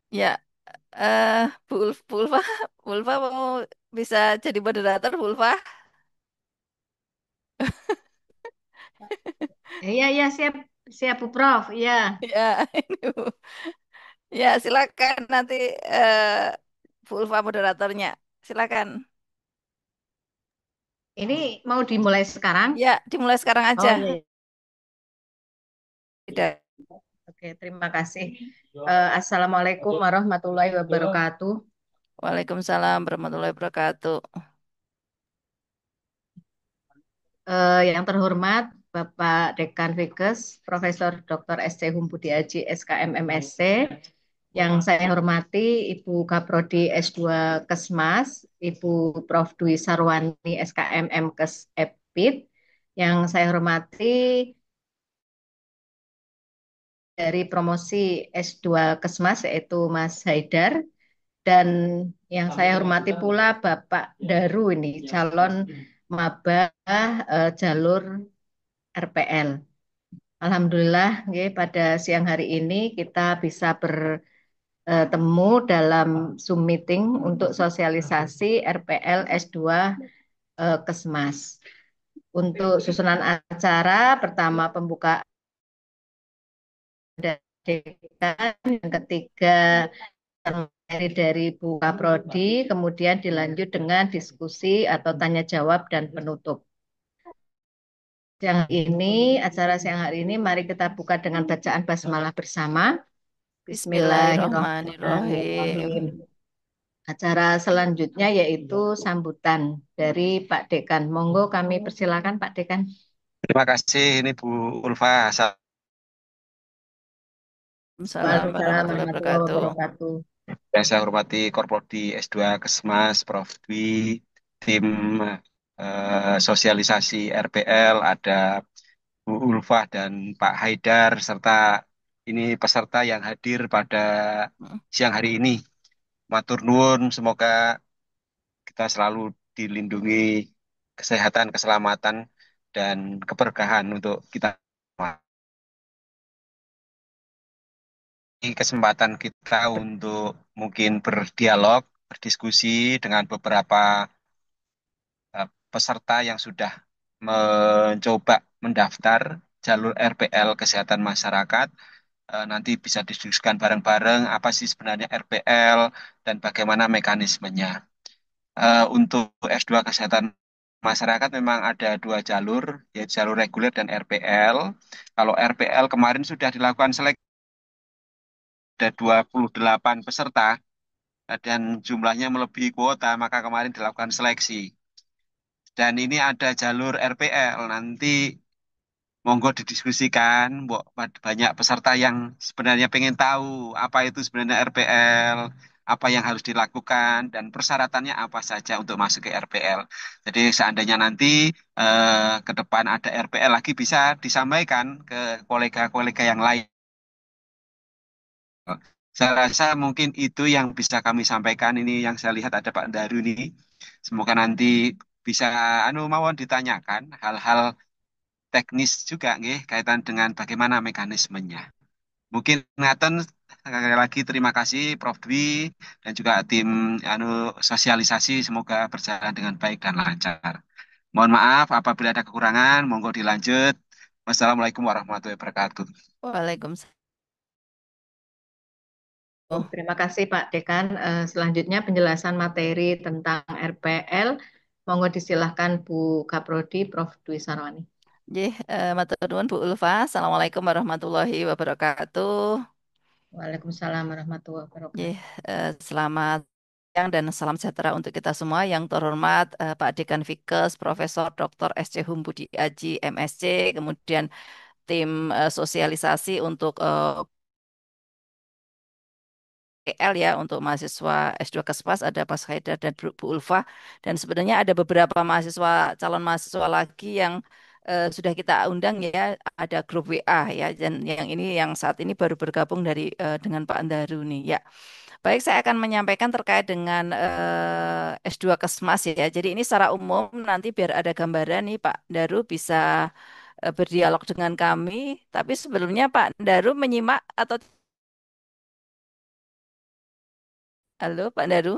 Ya, Bu Ulfa, Bu Ulfa mau bisa jadi moderator, Bu Ulfa? Iya, iya, siap, siap, Bu Prof. Iya, Ya, ini Bu. Ya, silakan nanti eh, Bu Ulfa moderatornya. Silakan. ini mau dimulai sekarang? Ya, dimulai sekarang Oh aja. iya, Tidak. oke, terima kasih. Assalamualaikum warahmatullahi wabarakatuh. Waalaikumsalam warahmatullahi wabarakatuh. Yang terhormat Bapak Dekan Fikes, Profesor Dr. SC Humpudi Aji, SKM MSc. Yang saya hormati Ibu Kaprodi S2 Kesmas, Ibu Prof. Dwi Sarwani SKM MKes EPID. Yang saya hormati dari promosi S2 Kesmas yaitu Mas Haidar, dan yang saya hormati pula Bapak Daru ini calon maba jalur RPL. Alhamdulillah nggih, pada siang hari ini kita bisa bertemu dalam Zoom meeting untuk sosialisasi RPL S2 Kesmas. Untuk susunan acara, pertama pembukaan dekan, yang ketiga dari Bu Kaprodi, kemudian dilanjut dengan diskusi atau tanya jawab dan penutup. Acara siang hari ini, mari kita buka dengan bacaan basmalah bersama. Bismillahirrahmanirrahim. Bismillahirrahmanirrahim. Acara selanjutnya yaitu sambutan dari Pak Dekan. Monggo kami persilakan Pak Dekan. Terima kasih ini Bu Ulfa. Assalamualaikum Waalaikumsalam warahmatullahi warahmatullahi wabarakatuh. wabarakatuh. Yang saya hormati Korprodi S2 Kesmas, Prof. Dwi, tim sosialisasi RPL, ada Bu Ulfah dan Pak Haidar, serta ini peserta yang hadir pada siang hari ini. Matur nuwun, semoga kita selalu dilindungi kesehatan, keselamatan, dan keberkahan untuk kita semua. Ini kesempatan kita untuk mungkin berdialog, berdiskusi dengan beberapa peserta yang sudah mencoba mendaftar jalur RPL Kesehatan Masyarakat. Nanti bisa didiskusikan bareng-bareng apa sih sebenarnya RPL dan bagaimana mekanismenya. Untuk S2 Kesehatan Masyarakat memang ada dua jalur, yaitu jalur reguler dan RPL. Kalau RPL kemarin sudah dilakukan seleksi, ada 28 peserta dan jumlahnya melebihi kuota, maka kemarin dilakukan seleksi. Dan ini ada jalur RPL, nanti monggo didiskusikan, Mbok, banyak peserta yang sebenarnya pengen tahu apa itu sebenarnya RPL, apa yang harus dilakukan, dan persyaratannya apa saja untuk masuk ke RPL. Jadi seandainya nanti ke depan ada RPL lagi bisa disampaikan ke kolega-kolega yang lain. Saya rasa mungkin itu yang bisa kami sampaikan. Ini yang saya lihat ada Pak Daru ini. Semoga nanti bisa mawon ditanyakan hal-hal teknis juga nggih kaitan dengan bagaimana mekanismenya. Mungkin ngaten sekali lagi terima kasih Prof Dwi dan juga tim sosialisasi semoga berjalan dengan baik dan lancar. Mohon maaf apabila ada kekurangan, monggo dilanjut. Wassalamualaikum warahmatullahi wabarakatuh. Waalaikumsalam. Terima kasih Pak Dekan. Selanjutnya penjelasan materi tentang RPL. Monggo disilahkan Bu Kaprodi, Prof. Dwi Sarwani. Matur nuwun Bu Ulfa. Assalamualaikum warahmatullahi wabarakatuh. Waalaikumsalam warahmatullahi Nggih, wabarakatuh. selamat siang dan salam sejahtera untuk kita semua. Yang terhormat Pak Dekan Fikes, Profesor Dr. SC Humpudi Aji, MSc, kemudian tim sosialisasi untuk PL ya untuk mahasiswa S2 Kespas ada Pak Haidar dan Bu Ulfa, dan sebenarnya ada beberapa mahasiswa calon mahasiswa lagi yang sudah kita undang ya, ada grup WA ya, dan yang ini yang saat ini baru bergabung dari dengan Pak Andaru nih ya. Baik, saya akan menyampaikan terkait dengan S2 Kesmas ya. Jadi ini secara umum nanti biar ada gambaran nih Pak Daru bisa berdialog dengan kami. Tapi sebelumnya Pak Daru menyimak atau Halo, Pak Daru.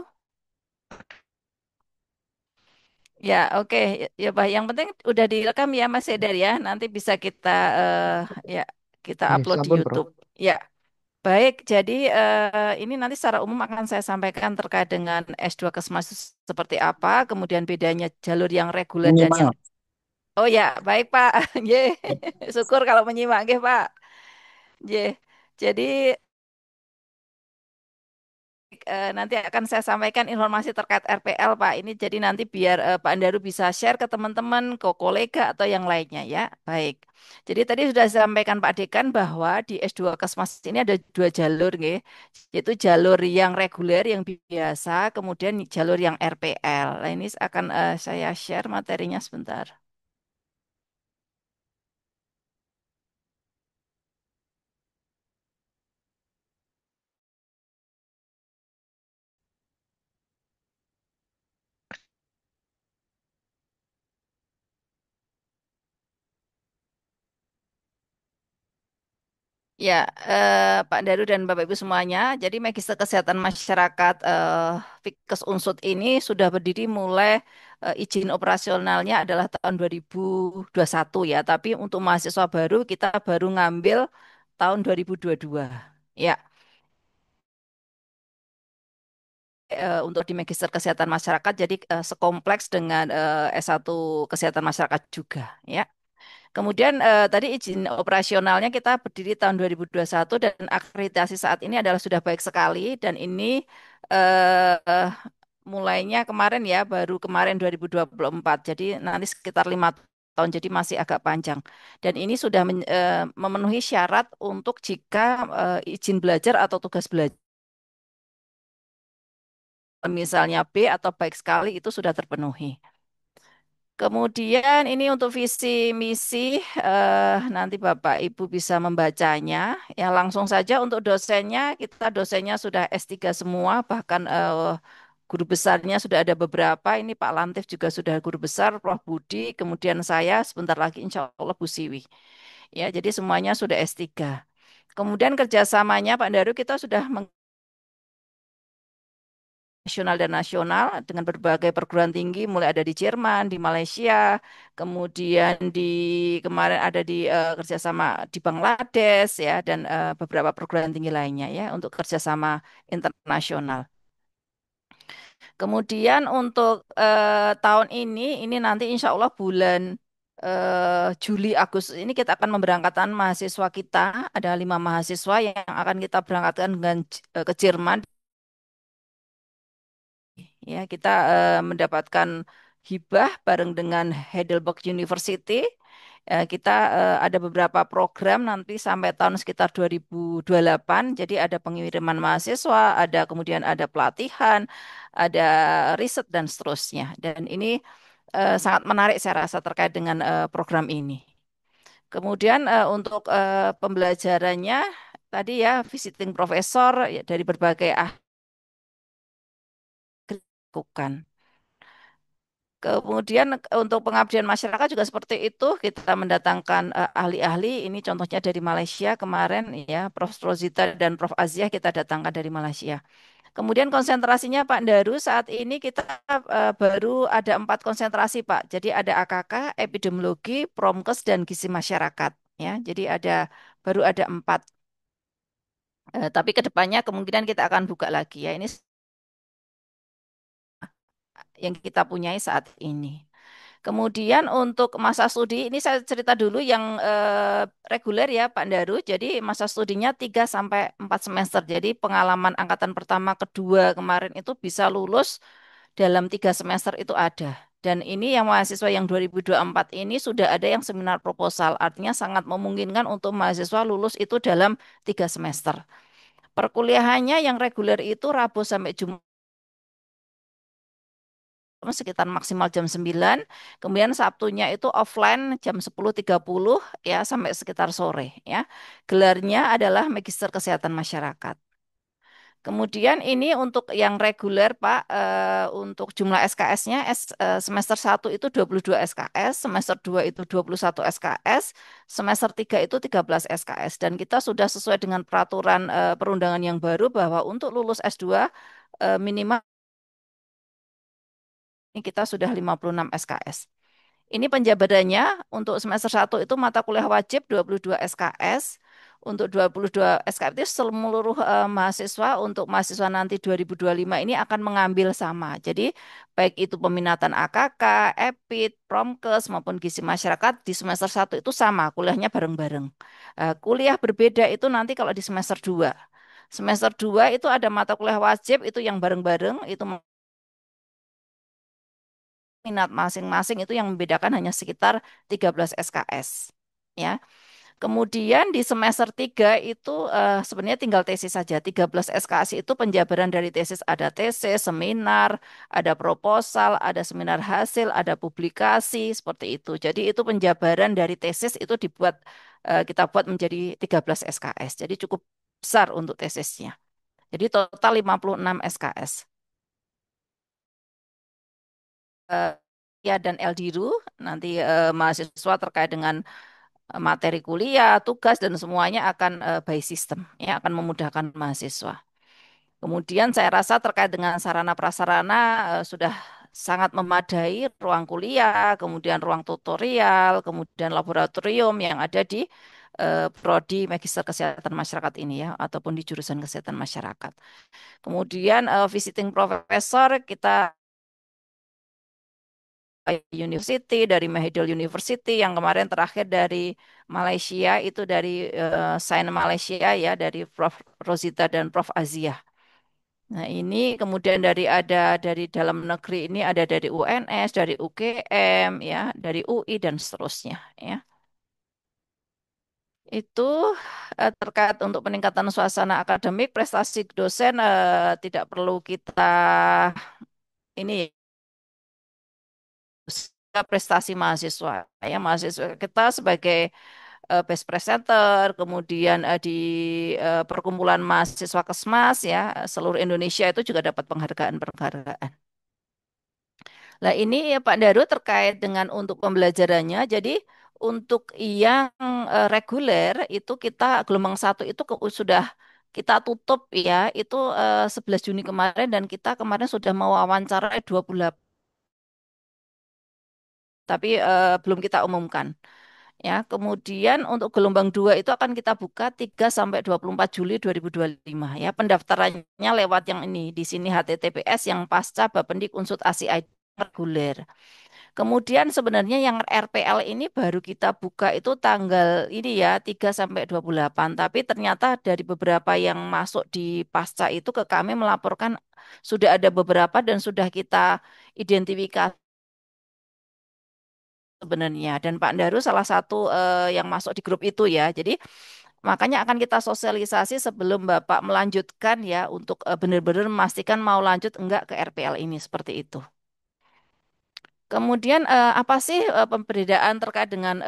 Ya, oke. Ya, Pak. Yang penting udah direkam ya, Mas Edar ya. Nanti bisa kita ya kita upload di Sampun, Bro. YouTube. Ya, baik. Jadi ini nanti secara umum akan saya sampaikan terkait dengan S2 Kesmas itu seperti apa, kemudian bedanya jalur yang reguler dan yang. Menyimak. Oh ya, baik Pak. Ye, syukur kalau menyimak, nggih, Pak. Ye. Jadi nanti akan saya sampaikan informasi terkait RPL, Pak. Ini jadi nanti biar Pak Andaru bisa share ke teman-teman, ke kolega atau yang lainnya ya. Baik. Jadi tadi sudah saya sampaikan Pak Dekan bahwa di S2 Kesmas ini ada dua jalur, nggih. Yaitu jalur yang reguler, yang biasa, kemudian jalur yang RPL. Nah, ini akan saya share materinya sebentar. Ya, Pak Daru dan Bapak Ibu semuanya, jadi Magister Kesehatan Masyarakat Fikes Unsut ini sudah berdiri mulai izin operasionalnya adalah tahun 2021 ya, tapi untuk mahasiswa baru kita baru ngambil tahun 2022. Ya, untuk di Magister Kesehatan Masyarakat jadi sekompleks dengan S1 Kesehatan Masyarakat juga, ya. Kemudian tadi izin operasionalnya kita berdiri tahun 2021 dan akreditasi saat ini adalah sudah baik sekali dan ini eh, mulainya kemarin ya baru kemarin 2024 jadi nanti sekitar 5 tahun jadi masih agak panjang dan ini sudah memenuhi syarat untuk jika izin belajar atau tugas belajar misalnya B atau baik sekali itu sudah terpenuhi. Kemudian ini untuk visi misi nanti Bapak Ibu bisa membacanya. Ya langsung saja untuk dosennya kita dosennya sudah S3 semua bahkan guru besarnya sudah ada beberapa. Ini Pak Lantif juga sudah guru besar, Prof Budi, kemudian saya sebentar lagi Insya Allah Bu Siwi. Ya jadi semuanya sudah S3. Kemudian kerjasamanya Pak Daru kita sudah nasional dan nasional dengan berbagai perguruan tinggi mulai ada di Jerman, di Malaysia, kemudian di kemarin ada di kerjasama di Bangladesh ya dan beberapa perguruan tinggi lainnya ya untuk kerjasama internasional. Kemudian untuk tahun ini nanti insya Allah bulan Juli Agustus ini kita akan memberangkatkan mahasiswa kita ada 5 mahasiswa yang akan kita berangkatkan dengan ke Jerman. Ya, kita mendapatkan hibah bareng dengan Heidelberg University. Kita ada beberapa program nanti sampai tahun sekitar 2028. Jadi ada pengiriman mahasiswa, ada kemudian ada pelatihan, ada riset dan seterusnya. Dan ini sangat menarik saya rasa terkait dengan program ini. Kemudian untuk pembelajarannya tadi ya visiting profesor ya, dari berbagai ahli lakukan. Kemudian untuk pengabdian masyarakat juga seperti itu, kita mendatangkan ahli-ahli. Ini contohnya dari Malaysia kemarin ya, Prof. Rozita dan Prof. Aziah kita datangkan dari Malaysia. Kemudian konsentrasinya Pak Daru saat ini kita baru ada 4 konsentrasi Pak. Jadi ada AKK, epidemiologi, Promkes dan gizi masyarakat. Ya, jadi baru ada 4. Tapi ke depannya kemungkinan kita akan buka lagi ya. Ini yang kita punyai saat ini. Kemudian untuk masa studi ini saya cerita dulu yang reguler ya Pak Daru. Jadi masa studinya 3 sampai 4 semester. Jadi pengalaman angkatan pertama, kedua kemarin itu bisa lulus dalam 3 semester itu ada. Dan ini yang mahasiswa yang 2024 ini sudah ada yang seminar proposal. Artinya sangat memungkinkan untuk mahasiswa lulus itu dalam 3 semester. Perkuliahannya yang reguler itu Rabu sampai Jumat sekitar maksimal jam 9. Kemudian Sabtunya itu offline jam 10.30 ya sampai sekitar sore ya. Gelarnya adalah Magister Kesehatan Masyarakat. Kemudian ini untuk yang reguler Pak, untuk jumlah SKS-nya semester 1 itu 22 SKS, semester 2 itu 21 SKS, semester 3 itu 13 SKS. Dan kita sudah sesuai dengan peraturan perundangan yang baru bahwa untuk lulus S2 minimal ini kita sudah 56 SKS. Ini penjabarannya untuk semester 1 itu mata kuliah wajib 22 SKS. Untuk 22 SKS itu seluruh mahasiswa untuk mahasiswa nanti 2025 ini akan mengambil sama. Jadi baik itu peminatan AKK, EPIT, Promkes maupun gizi masyarakat di semester 1 itu sama, kuliahnya bareng-bareng. Kuliah berbeda itu nanti kalau di semester 2. Semester 2 itu ada mata kuliah wajib itu yang bareng-bareng itu minat masing-masing itu yang membedakan hanya sekitar 13 SKS. Ya. Kemudian di semester 3 itu sebenarnya tinggal tesis saja. 13 SKS itu penjabaran dari tesis, ada tesis, seminar, ada proposal, ada seminar hasil, ada publikasi, seperti itu. Jadi itu penjabaran dari tesis itu kita buat menjadi 13 SKS. Jadi cukup besar untuk tesisnya. Jadi total 56 SKS. Eh, Ya dan LDIRU nanti mahasiswa terkait dengan materi kuliah, tugas dan semuanya akan by system ya akan memudahkan mahasiswa. Kemudian saya rasa terkait dengan sarana prasarana sudah sangat memadai ruang kuliah, kemudian ruang tutorial, kemudian laboratorium yang ada di prodi Magister Kesehatan Masyarakat ini ya ataupun di jurusan Kesehatan Masyarakat. Kemudian visiting professor kita University dari Mahidol University yang kemarin terakhir dari Malaysia itu dari Sains Malaysia ya dari Prof Rosita dan Prof Azia. Nah, ini kemudian dari dalam negeri ini ada dari UNS, dari UGM ya, dari UI dan seterusnya ya. Itu terkait untuk peningkatan suasana akademik, prestasi dosen tidak perlu kita ini prestasi mahasiswa ya mahasiswa kita sebagai best presenter kemudian di perkumpulan mahasiswa Kesmas ya seluruh Indonesia itu juga dapat penghargaan-penghargaan. Nah ini ya Pak Daru terkait dengan untuk pembelajarannya jadi untuk yang reguler itu kita gelombang satu itu sudah kita tutup ya itu 11 Juni kemarin dan kita kemarin sudah mewawancara 28 tapi belum kita umumkan. Ya, kemudian untuk gelombang 2 itu akan kita buka 3 sampai 24 Juli 2025 ya. Pendaftarannya lewat yang ini di sini HTTPS yang pasca Bapendik Unsut ASI reguler. Kemudian sebenarnya yang RPL ini baru kita buka itu tanggal ini ya 3 sampai 28. Tapi ternyata dari beberapa yang masuk di pasca itu ke kami melaporkan sudah ada beberapa dan sudah kita identifikasi sebenarnya. Dan Pak Daru salah satu yang masuk di grup itu ya. Jadi makanya akan kita sosialisasi sebelum Bapak melanjutkan ya untuk benar-benar memastikan mau lanjut enggak ke RPL ini seperti itu. Kemudian apa sih pembedaan terkait dengan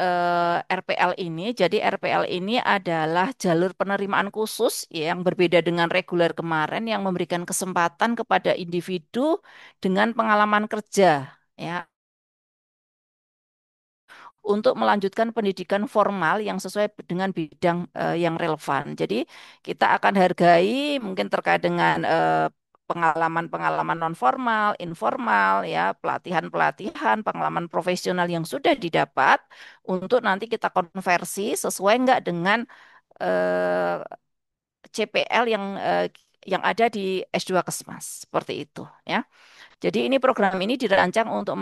RPL ini? Jadi RPL ini adalah jalur penerimaan khusus ya, yang berbeda dengan reguler kemarin yang memberikan kesempatan kepada individu dengan pengalaman kerja ya untuk melanjutkan pendidikan formal yang sesuai dengan bidang yang relevan. Jadi kita akan hargai mungkin terkait dengan pengalaman-pengalaman non formal, informal, ya pelatihan-pelatihan, pengalaman profesional yang sudah didapat untuk nanti kita konversi sesuai enggak dengan eh, CPL yang ada di S2 Kesmas seperti itu ya. Jadi ini program ini dirancang untuk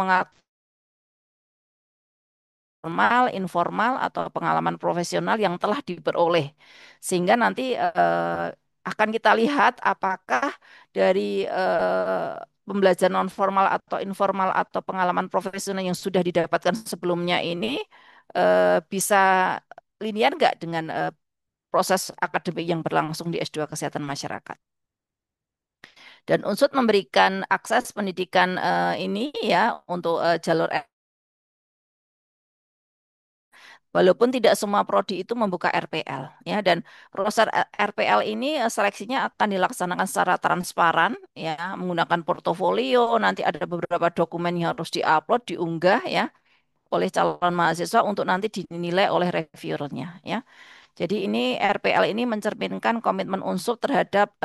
formal, informal, atau pengalaman profesional yang telah diperoleh. Sehingga nanti akan kita lihat apakah dari pembelajaran non formal atau informal atau pengalaman profesional yang sudah didapatkan sebelumnya ini bisa linear nggak dengan proses akademik yang berlangsung di S2 Kesehatan Masyarakat. Dan Unsut memberikan akses pendidikan ini ya untuk jalur walaupun tidak semua prodi itu membuka RPL ya dan proses RPL ini seleksinya akan dilaksanakan secara transparan ya menggunakan portofolio nanti ada beberapa dokumen yang harus diupload diunggah ya oleh calon mahasiswa untuk nanti dinilai oleh reviewernya ya. Jadi ini RPL ini mencerminkan komitmen Unsur terhadap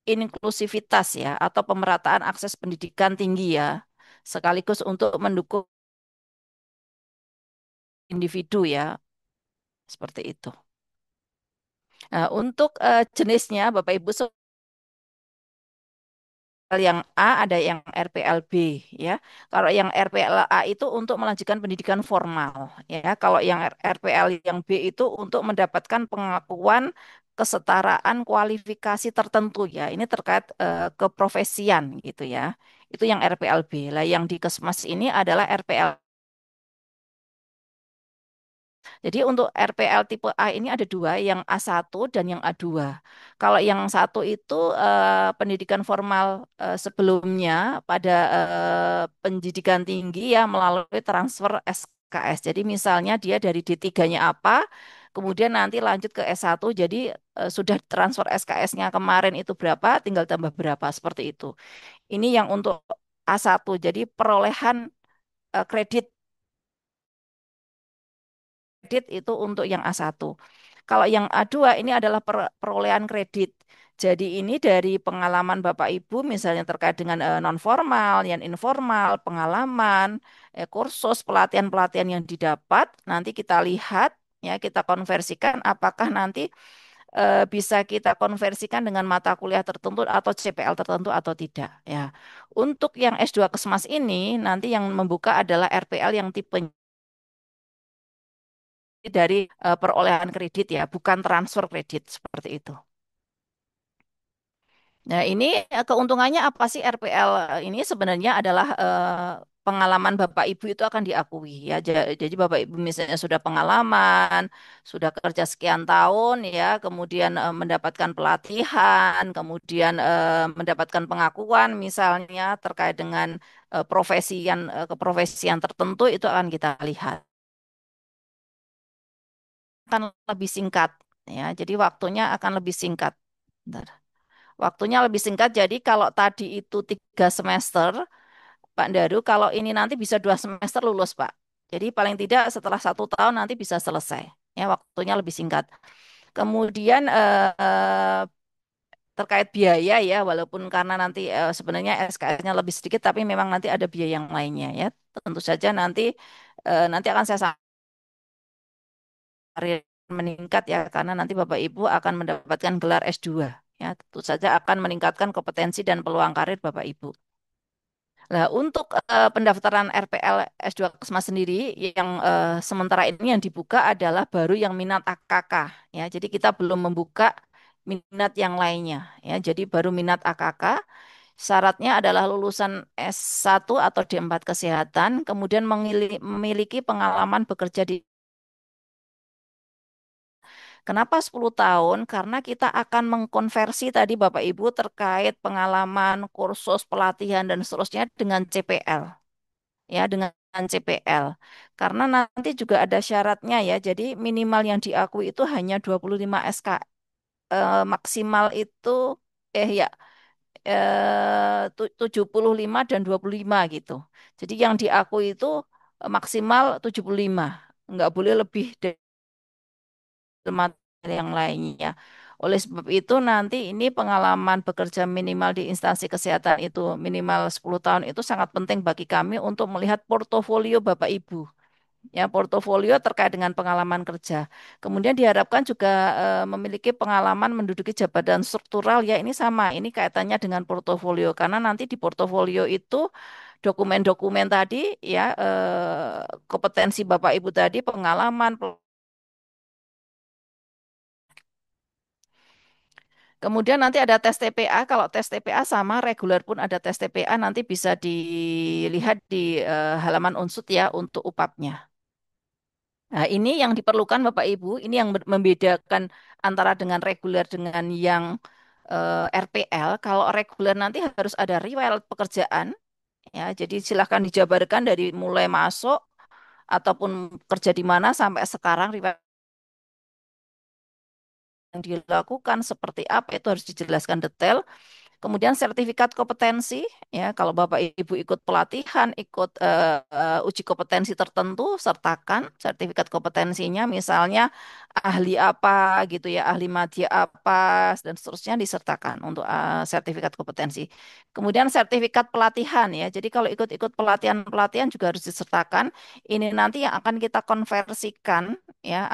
inklusivitas ya atau pemerataan akses pendidikan tinggi ya, sekaligus untuk mendukung individu ya, seperti itu. Nah, untuk jenisnya Bapak Ibu yang A ada yang RPLB ya. Kalau yang RPLA itu untuk melanjutkan pendidikan formal ya. Kalau yang RPL yang B itu untuk mendapatkan pengakuan kesetaraan kualifikasi tertentu ya. Ini terkait keprofesian gitu ya. Itu yang RPLB. Lah yang di Kesmas ini adalah RPL. Jadi untuk RPL tipe A ini ada dua, yang A1 dan yang A2. Kalau yang satu itu pendidikan formal sebelumnya pada pendidikan tinggi ya melalui transfer SKS. Jadi misalnya dia dari D3-nya apa, kemudian nanti lanjut ke S1, jadi sudah transfer SKS-nya kemarin itu berapa, tinggal tambah berapa, seperti itu. Ini yang untuk A1, jadi perolehan kredit itu untuk yang A1. Kalau yang A2 ini adalah perolehan kredit. Jadi ini dari pengalaman Bapak Ibu misalnya terkait dengan non formal, yang informal, pengalaman, kursus, pelatihan-pelatihan yang didapat, nanti kita lihat ya kita konversikan apakah nanti bisa kita konversikan dengan mata kuliah tertentu atau CPL tertentu atau tidak ya. Untuk yang S2 Kesmas ini nanti yang membuka adalah RPL yang tipe dari perolehan kredit ya, bukan transfer kredit seperti itu. Nah, ini keuntungannya apa sih RPL ini sebenarnya adalah pengalaman Bapak Ibu itu akan diakui ya. Jadi Bapak Ibu misalnya sudah pengalaman, sudah kerja sekian tahun ya, kemudian mendapatkan pelatihan, kemudian mendapatkan pengakuan misalnya terkait dengan keprofesian tertentu itu akan kita lihat. Akan lebih singkat ya. Jadi waktunya akan lebih singkat. Bentar. Waktunya lebih singkat. Jadi kalau tadi itu 3 semester, Pak Daru, kalau ini nanti bisa 2 semester lulus, Pak. Jadi paling tidak setelah 1 tahun nanti bisa selesai. Ya, waktunya lebih singkat. Kemudian terkait biaya ya, walaupun karena nanti sebenarnya SKS-nya lebih sedikit, tapi memang nanti ada biaya yang lainnya ya. Tentu saja nanti akan saya karir meningkat ya karena nanti Bapak Ibu akan mendapatkan gelar S2 ya tentu saja akan meningkatkan kompetensi dan peluang karir Bapak Ibu. Nah, untuk pendaftaran RPL S2 Kesma sendiri yang sementara ini yang dibuka adalah baru yang minat AKK ya. Jadi kita belum membuka minat yang lainnya ya. Jadi baru minat AKK. Syaratnya adalah lulusan S1 atau D4 kesehatan, kemudian memiliki pengalaman bekerja di. Kenapa 10 tahun? Karena kita akan mengkonversi tadi Bapak Ibu terkait pengalaman, kursus, pelatihan, dan seterusnya dengan CPL. Ya, dengan CPL. Karena nanti juga ada syaratnya ya. Jadi minimal yang diakui itu hanya 25 SK. Maksimal itu ya 75 dan 25 gitu. Jadi yang diakui itu maksimal 75. Nggak boleh lebih dari materi yang lainnya. Oleh sebab itu nanti ini pengalaman bekerja minimal di instansi kesehatan itu minimal 10 tahun itu sangat penting bagi kami untuk melihat portofolio Bapak Ibu. Ya, portofolio terkait dengan pengalaman kerja. Kemudian diharapkan juga memiliki pengalaman menduduki jabatan struktural ya ini sama. Ini kaitannya dengan portofolio karena nanti di portofolio itu dokumen-dokumen tadi ya kompetensi Bapak Ibu tadi, pengalaman. Kemudian nanti ada tes TPA. Kalau tes TPA sama, reguler pun ada tes TPA. Nanti bisa dilihat di halaman unsut ya untuk UPAP-nya. Nah, ini yang diperlukan Bapak Ibu. Ini yang membedakan antara dengan reguler dengan yang RPL. Kalau reguler nanti harus ada riwayat pekerjaan. Ya, jadi silahkan dijabarkan dari mulai masuk ataupun kerja di mana sampai sekarang riwayat yang dilakukan seperti apa itu harus dijelaskan detail. Kemudian sertifikat kompetensi, ya kalau Bapak Ibu ikut pelatihan, ikut uji kompetensi tertentu, sertakan sertifikat kompetensinya, misalnya ahli apa gitu ya, ahli media apa dan seterusnya disertakan untuk sertifikat kompetensi. Kemudian sertifikat pelatihan ya, jadi kalau ikut-ikut pelatihan-pelatihan juga harus disertakan. Ini nanti yang akan kita konversikan ya,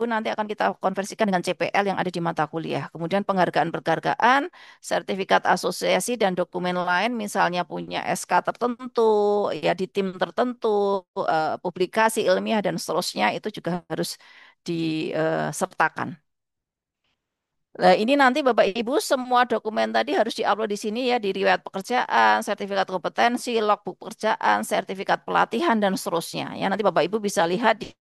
nanti akan kita konversikan dengan CPL yang ada di mata kuliah. Kemudian penghargaan-penghargaan, sertifikat asosiasi dan dokumen lain, misalnya punya SK tertentu, ya di tim tertentu, publikasi ilmiah dan seterusnya itu juga harus disertakan. Nah, ini nanti Bapak Ibu semua dokumen tadi harus diupload di sini ya, di riwayat pekerjaan, sertifikat kompetensi, logbook pekerjaan, sertifikat pelatihan dan seterusnya. Ya, nanti Bapak Ibu bisa lihat di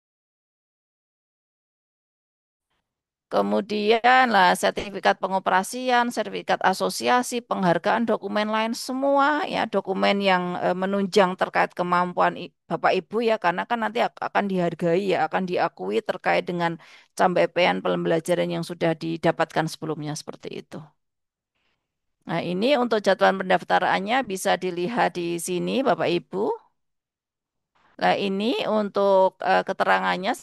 kemudian lah sertifikat pengoperasian, sertifikat asosiasi, penghargaan, dokumen lain semua ya, dokumen yang menunjang terkait kemampuan Bapak Ibu ya, karena kan nanti akan dihargai ya, akan diakui terkait dengan capaian pembelajaran yang sudah didapatkan sebelumnya seperti itu. Nah, ini untuk jadwal pendaftarannya bisa dilihat di sini Bapak Ibu. Nah, ini untuk keterangannya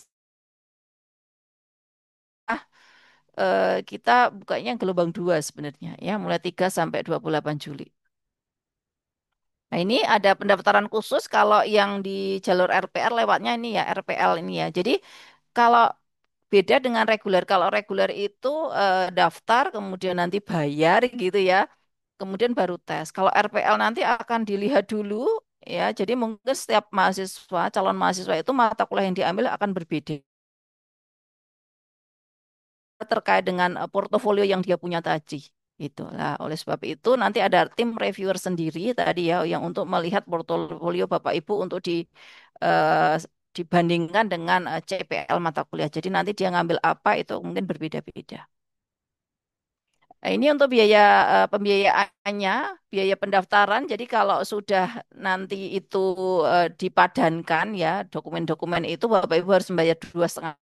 kita bukanya gelombang 2 sebenarnya ya, mulai 3 sampai 28 Juli. Nah, ini ada pendaftaran khusus kalau yang di jalur RPR lewatnya ini ya, RPL ini ya. Jadi kalau beda dengan reguler, kalau reguler itu daftar kemudian nanti bayar gitu ya, kemudian baru tes. Kalau RPL nanti akan dilihat dulu ya. Jadi mungkin setiap mahasiswa, calon mahasiswa itu mata kuliah yang diambil akan berbeda terkait dengan portofolio yang dia punya tadi. Itulah, oleh sebab itu nanti ada tim reviewer sendiri tadi ya yang untuk melihat portofolio Bapak Ibu untuk eh, dibandingkan dengan CPL mata kuliah. Jadi nanti dia ngambil apa itu mungkin berbeda-beda. Nah, ini untuk biaya pembiayaannya, biaya pendaftaran. Jadi kalau sudah nanti itu dipadankan ya dokumen-dokumen itu Bapak Ibu harus membayar 2,5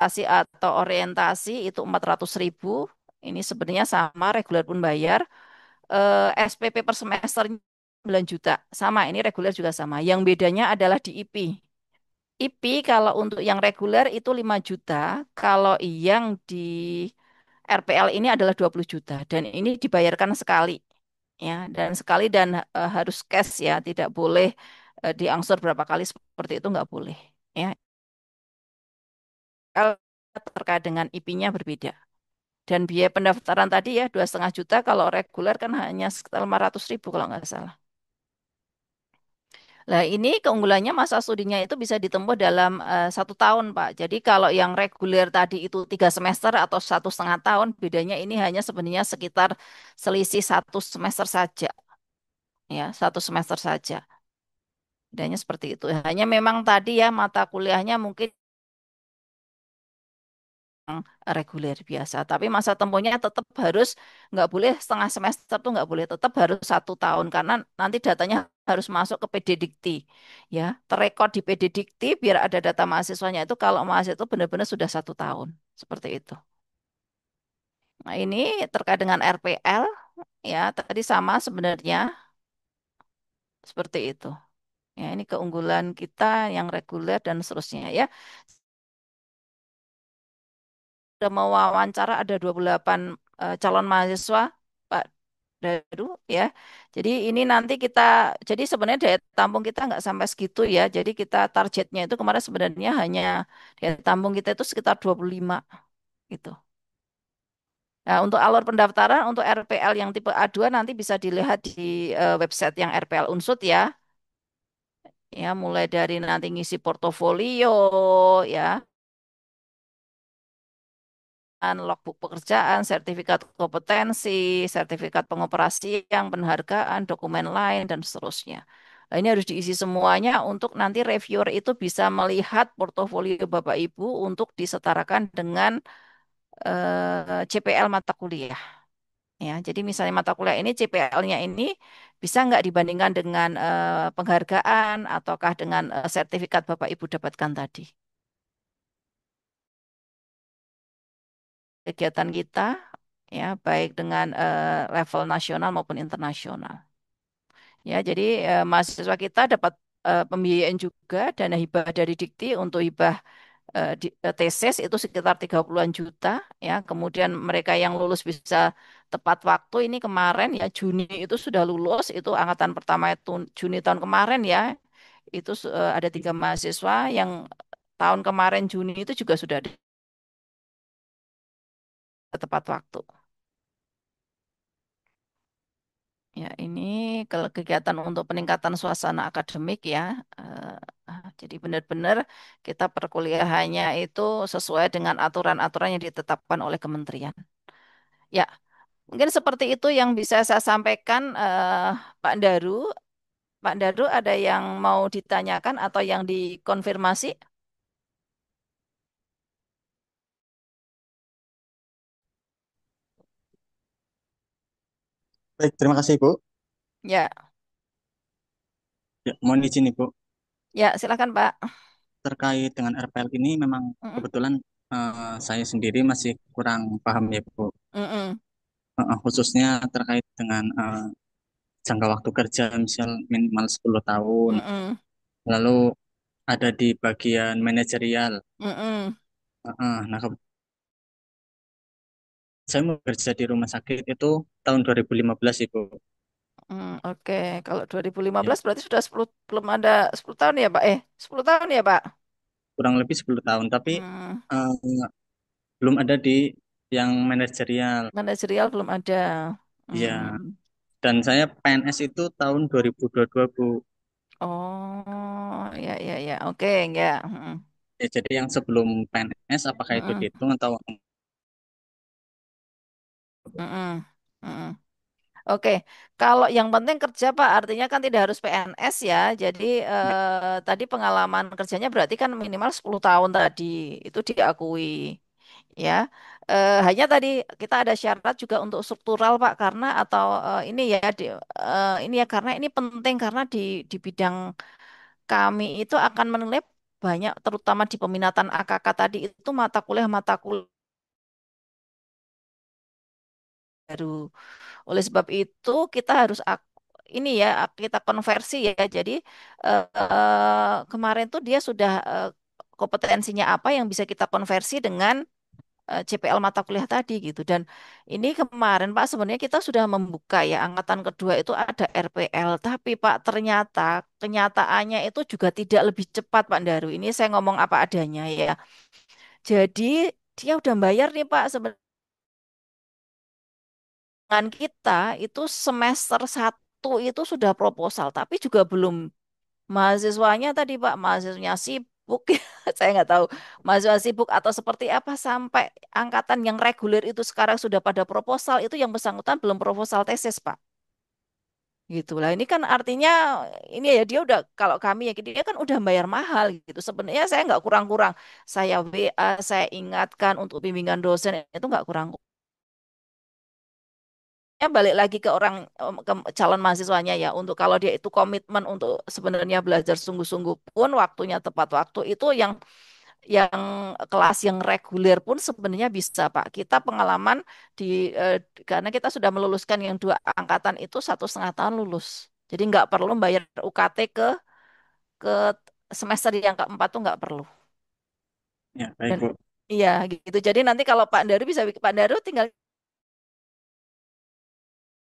atau orientasi itu 400.000. Ini sebenarnya sama, reguler pun bayar. SPP per semesternya 9 juta. Sama, ini reguler juga sama. Yang bedanya adalah di IP. IP kalau untuk yang reguler itu 5 juta, kalau yang di RPL ini adalah 20 juta. Dan ini dibayarkan sekali. Ya, dan sekali dan harus cash ya, tidak boleh diangsur berapa kali seperti itu nggak boleh. Ya, L terkait dengan IP-nya berbeda. Dan biaya pendaftaran tadi ya 2,5 juta, kalau reguler kan hanya sekitar 500.000 kalau nggak salah. Nah, ini keunggulannya masa studinya itu bisa ditempuh dalam 1 tahun, Pak. Jadi kalau yang reguler tadi itu 3 semester atau 1,5 tahun, bedanya ini hanya sebenarnya sekitar selisih 1 semester saja, ya 1 semester saja. Bedanya seperti itu. Hanya memang tadi ya mata kuliahnya mungkin reguler biasa. Tapi masa tempuhnya tetap harus nggak boleh setengah semester tuh nggak boleh, tetap harus 1 tahun karena nanti datanya harus masuk ke PD Dikti, ya terrekod di PD Dikti biar ada data mahasiswanya itu kalau mahasiswa itu benar-benar sudah 1 tahun seperti itu. Nah ini terkait dengan RPL ya tadi sama sebenarnya seperti itu. Ya ini keunggulan kita yang reguler dan seterusnya ya. Sudah mewawancara ada 28 calon mahasiswa, Pak Daru ya. Jadi ini nanti kita, jadi sebenarnya daya tampung kita nggak sampai segitu ya. Jadi kita targetnya itu kemarin sebenarnya hanya daya tampung kita itu sekitar 25 gitu. Nah, untuk alur pendaftaran untuk RPL yang tipe A2 nanti bisa dilihat di website yang RPL Unsut ya. Ya, mulai dari nanti ngisi portofolio ya, logbook pekerjaan, sertifikat kompetensi, sertifikat pengoperasian, penghargaan, dokumen lain, dan seterusnya. Nah, ini harus diisi semuanya untuk nanti reviewer itu bisa melihat portofolio Bapak Ibu untuk disetarakan dengan CPL mata kuliah. Ya, jadi misalnya mata kuliah ini CPL-nya ini bisa nggak dibandingkan dengan penghargaan ataukah dengan sertifikat Bapak Ibu dapatkan tadi. kegiatan kita, ya, baik dengan level nasional maupun internasional. Ya, jadi mahasiswa kita dapat pembiayaan juga dana hibah dari Dikti untuk hibah tesis itu sekitar 30-an juta, ya. Kemudian mereka yang lulus bisa tepat waktu, ini kemarin ya Juni itu sudah lulus, itu angkatan pertama itu Juni tahun kemarin ya. Itu ada 3 mahasiswa yang tahun kemarin Juni itu juga sudah ada tepat waktu. Ya, ini kalau kegiatan untuk peningkatan suasana akademik ya. Jadi benar-benar kita perkuliahannya itu sesuai dengan aturan-aturan yang ditetapkan oleh kementerian. Ya, mungkin seperti itu yang bisa saya sampaikan, Pak Daru. Pak Daru ada yang mau ditanyakan atau yang dikonfirmasi? Baik, terima kasih Ibu. Ya, Ya, mohon izin Ibu, ya silakan Pak. terkait dengan RPL ini memang Mm-mm, kebetulan saya sendiri masih kurang paham ya Bu. mm-mm, Khususnya terkait dengan jangka waktu kerja misal minimal 10 tahun, mm-mm, lalu ada di bagian manajerial. mm-mm, Nah, saya mau kerja di rumah sakit itu tahun 2015 Ibu. Oke, kalau Ya, 2015 berarti sudah 10, belum ada 10 tahun ya Pak? 10 tahun ya Pak? kurang lebih 10 tahun, tapi Hmm, eh, belum ada di yang manajerial. manajerial belum ada. Ya, Hmm. dan saya PNS itu tahun 2022 Bu. Oh, ya, ya, ya. Oke, enggak. Ya, jadi yang sebelum PNS apakah itu Mm-mm, dihitung atau mm-mm, mm-mm. Oke, kalau yang penting kerja Pak, artinya kan tidak harus PNS ya. Jadi tadi pengalaman kerjanya berarti kan minimal 10 tahun tadi, itu diakui. Ya, hanya tadi kita ada syarat juga untuk struktural Pak, karena atau ini ya, ini ya karena ini penting karena di bidang kami itu akan menilai banyak, terutama di peminatan AKK tadi itu mata kuliah baru. Oleh sebab itu kita harus ini ya kita konversi ya. Jadi kemarin tuh dia sudah kompetensinya apa yang bisa kita konversi dengan CPL mata kuliah tadi gitu. Dan ini kemarin Pak sebenarnya kita sudah membuka ya angkatan kedua itu ada RPL, tapi Pak ternyata kenyataannya itu juga tidak lebih cepat Pak Daru. Ini saya ngomong apa adanya ya. Jadi dia udah bayar nih Pak sebenarnya kita itu semester 1 itu sudah proposal, tapi juga belum mahasiswanya tadi Pak, mahasiswanya sibuk, saya nggak tahu mahasiswa sibuk atau seperti apa sampai angkatan yang reguler itu sekarang sudah pada proposal, itu yang bersangkutan belum proposal tesis Pak. Gitu lah. Ini kan artinya ini ya dia udah kalau kami ya dia kan udah bayar mahal gitu. Sebenarnya saya nggak kurang-kurang. Saya WA, saya ingatkan untuk bimbingan dosen itu nggak kurang. Ya balik lagi ke orang ke calon mahasiswanya ya untuk kalau dia itu komitmen untuk sebenarnya belajar sungguh-sungguh pun waktunya tepat waktu itu yang kelas yang reguler pun sebenarnya bisa Pak. Kita pengalaman di karena kita sudah meluluskan yang 2 angkatan itu 1,5 tahun lulus. Jadi nggak perlu bayar UKT ke semester yang keempat tuh nggak perlu. ya baik Dan Bu iya gitu. Jadi nanti kalau Pak Daru bisa Pak Daru tinggal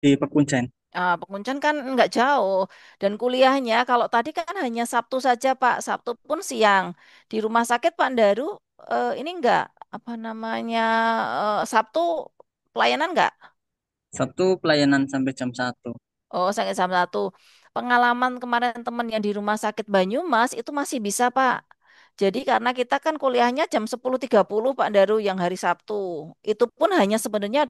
di Pekuncen. Penguncian kan nggak jauh dan kuliahnya kalau tadi kan hanya Sabtu saja Pak, Sabtu pun siang di rumah sakit Pak Daru ini nggak apa namanya Sabtu pelayanan nggak? Sabtu pelayanan sampai jam 1. Oh sampai jam 1. Pengalaman kemarin teman yang di rumah sakit Banyumas itu masih bisa Pak. Jadi karena kita kan kuliahnya jam 10.30 Pak Daru yang hari Sabtu. Itu pun hanya sebenarnya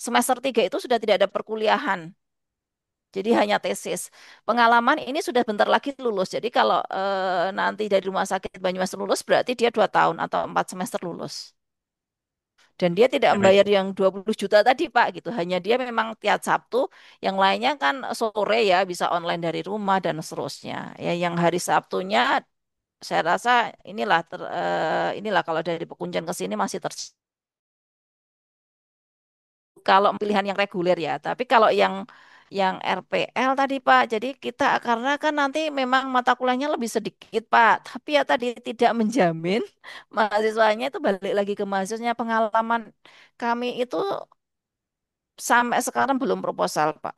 semester 3 itu sudah tidak ada perkuliahan. Jadi hanya tesis. Pengalaman ini sudah bentar lagi lulus. Jadi kalau nanti dari rumah sakit Banyumas lulus, berarti dia 2 tahun atau 4 semester lulus. Dan dia tidak Ya baik membayar Bu. yang 20 juta tadi, Pak, gitu. Hanya dia memang tiap Sabtu, yang lainnya kan sore ya, bisa online dari rumah dan seterusnya. Ya, yang hari Sabtunya saya rasa inilah kalau dari Pekunjan ke sini masih kalau pilihan yang reguler ya. Tapi kalau yang RPL tadi Pak, jadi kita karena kan nanti memang mata kuliahnya lebih sedikit Pak, tapi ya tadi tidak menjamin mahasiswanya itu balik lagi ke mahasiswanya pengalaman kami itu sampai sekarang belum proposal Pak.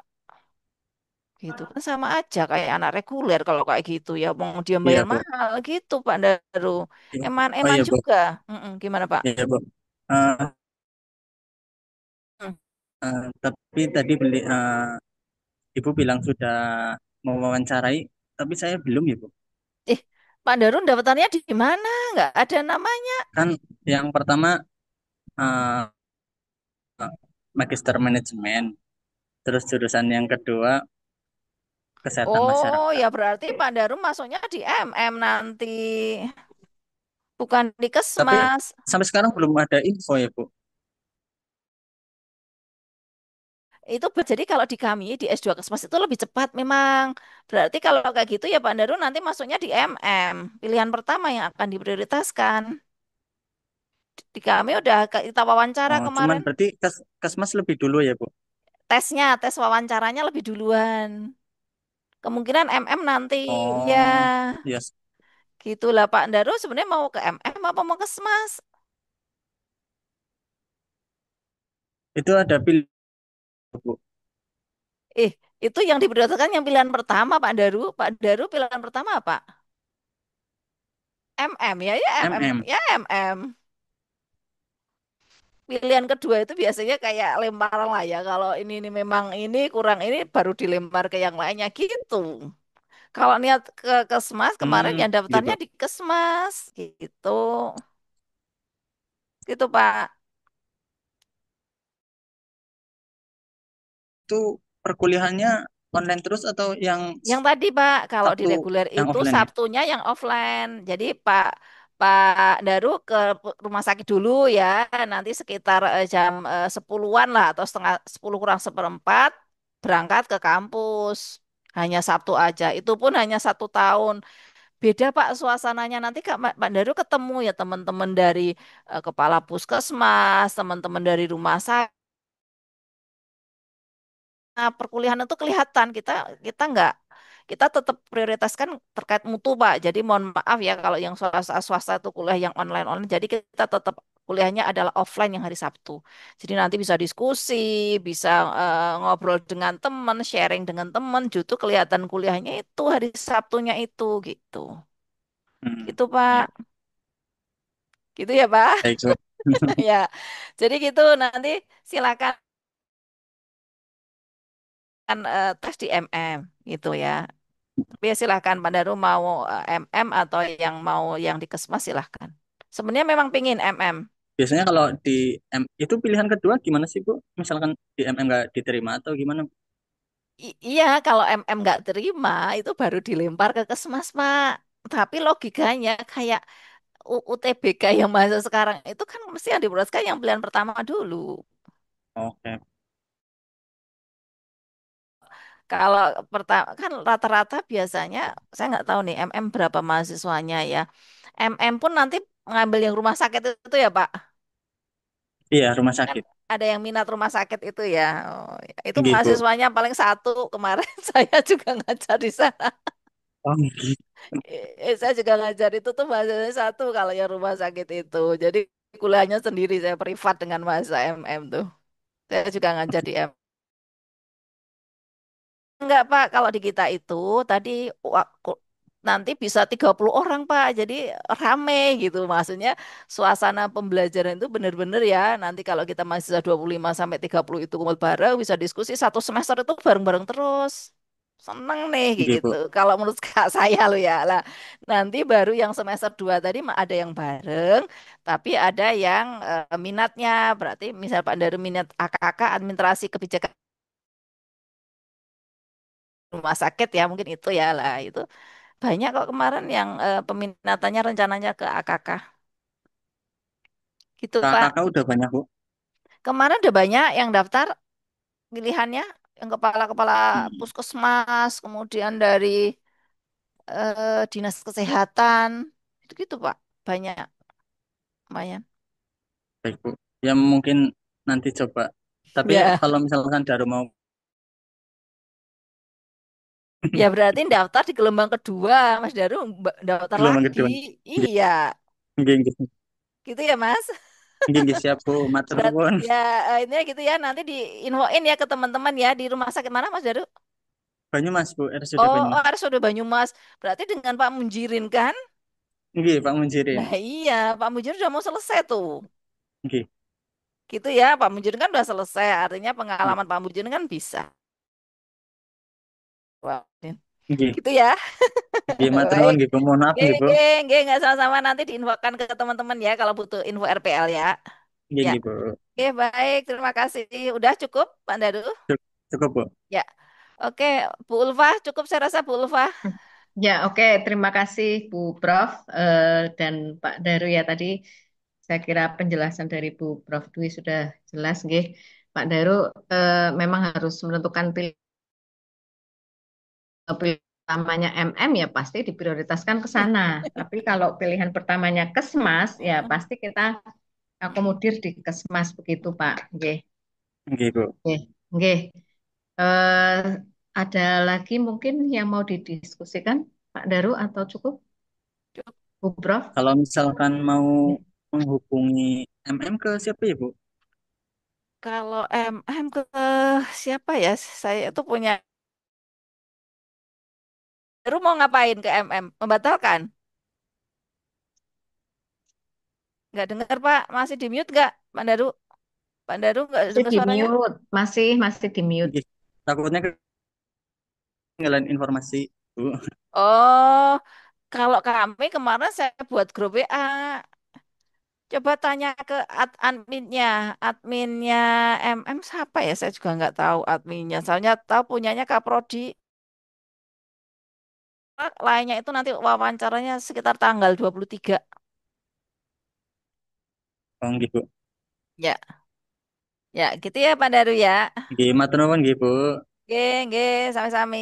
Gitu kan sama aja kayak anak reguler kalau kayak gitu ya mau dia Iya bayar Bu. mahal gitu Pak Daru. Iya. Oh Eman-eman iya Bu. juga. Gimana Pak? Iya Bu. Eh, Hmm. tapi tadi Ibu bilang sudah mewawancarai, tapi saya belum ya Bu. Eh, Pak Darun dapatannya di mana? Nggak ada namanya. Kan yang pertama eh, Magister Manajemen, terus jurusan yang kedua Kesehatan Oh, Masyarakat. ya berarti Pak Darum masuknya di MM nanti, bukan di Tapi Kesmas. sampai sekarang belum ada info ya Bu. Itu jadi kalau di kami di S2 Kesmas itu lebih cepat memang. Berarti kalau kayak gitu ya Pak Darum nanti masuknya di MM. Pilihan pertama yang akan diprioritaskan. Di kami udah kita wawancara Oh, cuman kemarin. berarti Kesmas lebih dulu ya Bu. Tes wawancaranya lebih duluan. Kemungkinan MM nanti. Ya, Oh, yes. gitulah Pak Daru sebenarnya mau ke MM apa mau ke Kesmas? Itu ada pilihan Bu. Eh, itu yang diprioritaskan yang pilihan pertama Pak Daru. Pak Daru pilihan pertama apa? MM ya, ya MM, MM. ya MM. Pilihan kedua itu biasanya kayak lempar lah ya. Kalau ini memang ini kurang ini baru dilempar ke yang lainnya gitu. Kalau niat ke Kesmas kemarin Hmm, yang daftarnya gitu. di Kesmas gitu. Gitu Pak. Itu perkuliahannya online terus atau yang Yang tadi Pak, kalau di Sabtu reguler yang itu offline ya? Sabtunya yang offline. Jadi Pak Daru ke rumah sakit dulu ya. Nanti sekitar jam 10-an lah atau setengah 10 kurang seperempat berangkat ke kampus. Hanya Sabtu aja. Itu pun hanya 1 tahun. Beda Pak suasananya. Nanti Pak Daru ketemu ya teman-teman dari kepala puskesmas, teman-teman dari rumah sakit. Nah, perkuliahan itu kelihatan kita kita nggak kita tetap prioritaskan terkait mutu Pak. Jadi mohon maaf ya kalau yang swasta itu kuliah yang online. Jadi kita tetap kuliahnya adalah offline yang hari Sabtu. Jadi nanti bisa diskusi, bisa ngobrol dengan teman, sharing dengan teman. Justru kelihatan kuliahnya itu hari Sabtunya itu gitu. Hmm, Gitu ya. Pak. Gitu ya Pak. Baik, Bu. Ya. Jadi gitu nanti silakan tes di MM gitu ya. Tapi ya silahkan Pak Daru mau MM atau yang mau yang di Kesmas silahkan. Sebenarnya memang pingin MM. Biasanya kalau di itu pilihan kedua gimana sih Bu? Misalkan di MM nggak diterima atau gimana? Iya, kalau MM nggak terima itu baru dilempar ke Kesmas Pak. Tapi logikanya kayak UTBK yang masa sekarang itu kan mesti yang diprioritaskan yang pilihan pertama dulu. Oke. Kalau pertama kan rata-rata biasanya saya nggak tahu nih MM berapa mahasiswanya ya. MM pun nanti ngambil yang rumah sakit itu ya Pak. Iya, rumah Kan sakit. ada yang minat rumah sakit itu ya. Oh, ya. Itu Nggih, Bu. mahasiswanya paling satu kemarin saya juga ngajar di sana. Oh, nggih. Saya juga ngajar itu tuh mahasiswanya satu kalau yang rumah sakit itu. Jadi kuliahnya sendiri saya privat dengan mahasiswa MM tuh. Saya juga ngajar di M. Enggak, Pak. Kalau di kita itu tadi nanti bisa 30 orang, Pak. Jadi rame gitu. Maksudnya suasana pembelajaran itu benar-benar ya. Nanti kalau kita mahasiswa 25 sampai 30 itu kumpul bareng, bisa diskusi 1 semester itu bareng-bareng terus. Seneng nih kayak Nggih, gitu. Bu. Kalau menurut kak saya loh ya. Lah, nanti baru yang semester 2 tadi ada yang bareng, tapi ada yang minatnya. Berarti misal Pak dari minat AKK administrasi kebijakan rumah sakit ya mungkin itu ya lah itu banyak kok kemarin yang peminatannya rencananya ke AKK gitu Pak. Kakak udah banyak, Bu. Kemarin udah banyak yang daftar pilihannya yang kepala-kepala Hmm. puskesmas kemudian dari dinas kesehatan Gitu Pak, banyak, lumayan. Baik, Bu. Ya mungkin nanti coba. Tapi Ya, kalau misalkan Daru mau ya berarti daftar di gelombang kedua, Mas Daru daftar gelombang lagi. kedua. Nggih, Iya, nggih, nggih. gitu ya Mas. Nggih, nggih, siap, Bu. Matur Berarti nuwun. ya ini gitu ya, nanti diinfoin ya ke teman-teman ya di rumah sakit mana Mas Daru? Banyumas, Bu. RSUD Oh, oh Banyumas. RSUD Banyumas. Berarti dengan Pak Munjirin kan? Nggih, Pak Munjirin. Nah iya, Pak Munjirin udah mau selesai tuh. Nggih, Gitu ya, Pak Munjirin kan udah selesai. Artinya nggih. pengalaman Pak Munjirin kan bisa. Wah, Nggih, gitu ya. nggih, matur Baik. nuwun nggih, Bu. Mohon maaf Nggih, nggih, Bu. nggih, nggih, nggak sama-sama nanti diinfokan ke teman-teman ya kalau butuh info RPL ya. Nggih, Ya. nggih, Bu. Oke, baik. Terima kasih. Udah cukup, Pak Daru? Cukup, Bu. Ya. Oke, Bu Ulfa, cukup saya rasa Bu Ulfa. Ya, oke. Terima kasih Bu Prof dan Pak Daru ya tadi. Saya kira penjelasan dari Bu Prof Dwi sudah jelas, nggih. Pak Daru memang harus menentukan pilihan pertamanya MM ya pasti diprioritaskan ke sana. Tapi kalau pilihan pertamanya Kesmas ya Mm-mm. pasti kita akomodir di Kesmas begitu Pak. Nggih. Nggih, Bu. Nggih. Nggih. Eh, ada lagi mungkin yang mau didiskusikan Pak Daru atau cukup Bu Prof? Kalau misalkan mau menghubungi MM ke siapa ya, Bu? Kalau MM ke siapa ya? Saya itu punya. Daru mau ngapain ke MM? Membatalkan? Nggak dengar Pak, masih di mute nggak, Pak Daru? Pak Daru nggak Masih dengar di suaranya? mute, masih di mute. Nggih. Takutnya ketinggalan informasi, Bu. Oh, kalau kami kemarin saya buat grup WA. Coba tanya ke adminnya, adminnya MM siapa ya? Saya juga nggak tahu adminnya. Soalnya tahu punyanya Kaprodi. Lainnya itu nanti wawancaranya sekitar tanggal 23. Oh, nggih, Bu. Ya, ya gitu ya Pak Daru ya. Nggih, matur nuwun nggih, Bu. Oke, oke, sami-sami.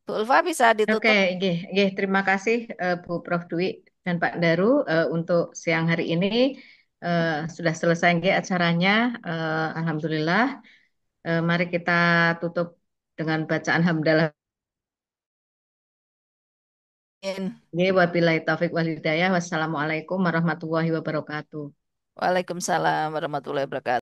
Bu Ulfa bisa Oke, ditutup. nggih, nggih, terima kasih Bu Prof Dwi dan Pak Daru untuk siang hari ini sudah selesai nggih acaranya. Alhamdulillah. Mari kita tutup dengan bacaan hamdalah. Nggih, wabillahi taufik wal hidayah. Wassalamualaikum warahmatullahi wabarakatuh. Waalaikumsalam warahmatullahi wabarakatuh.